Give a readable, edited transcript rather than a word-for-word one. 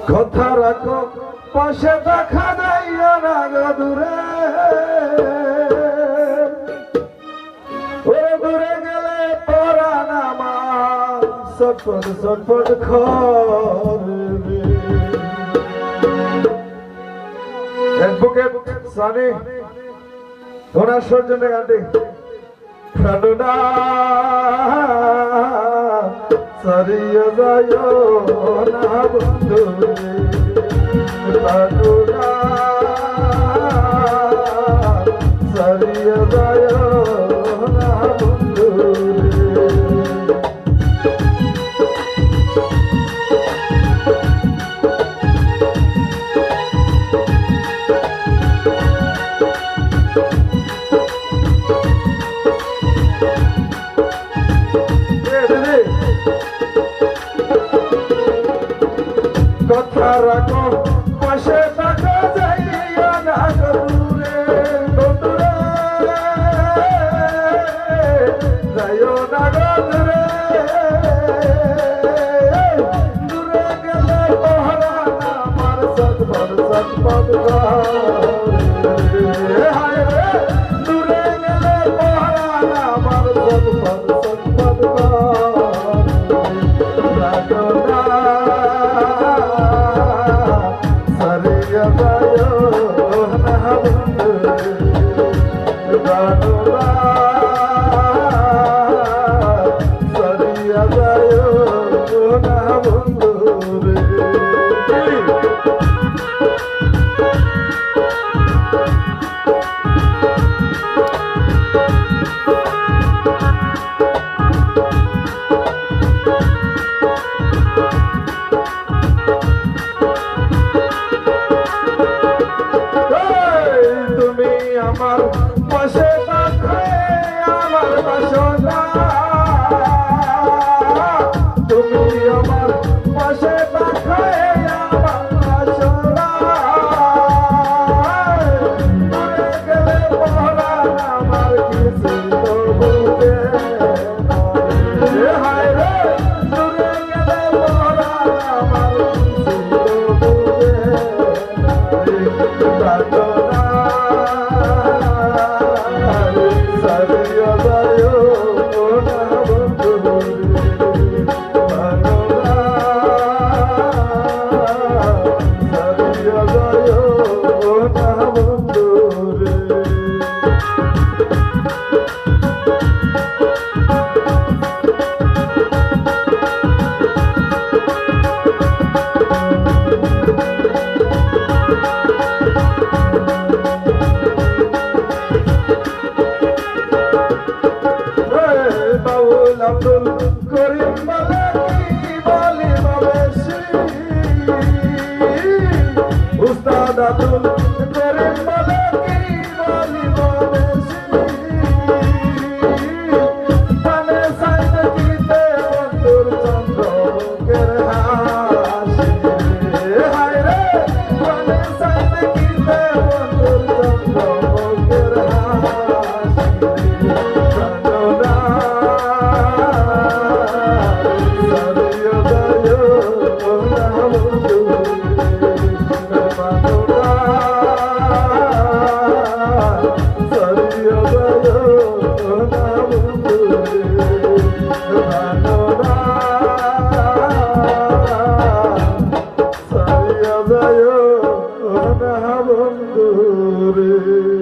কথা রাখো পাশে দেখা যাইয়া না গো দূরে ওরে দূরে গেলে পরাণ আমার ছটফট ছটফট করবে। অ্যাডভোকেট সানি ওনার সৌজন্যে গানটি প্রাণনা সরিয়ে যায় না বন্ধু প্রাণনা সরিয়ে যায় না বন্ধু কথা রাখো পাশে থাকা যাইয়া না দূরে দূরে যাইও না দূরে দূরে গেলে পহরা আমার সৎপদ সৎপদ হায় রে দূরে গেলে পহরা আমার সৎপদ সৎপদ আমার পাশে থাকো আমার বাসনা তুমি আমার পাশে থাকো আমার বাসনা দূরে গেলে পহরা আমার কিছু তো বুঝে হায় রে দূরে গেলে পহরা আমার কিছু তো বুঝে আব্দুল করিম বলে কি বলি বেশি উস্তাদ আব্দুল করিম বলে কি বলি বেশি মানে সাইড দিতে বন্ধুর চন্দ্রমুখের হাসি হায় রে মানে সাইড দিতে বন্ধুর চন্দ্রমুখের হাসি বন্ধু রে।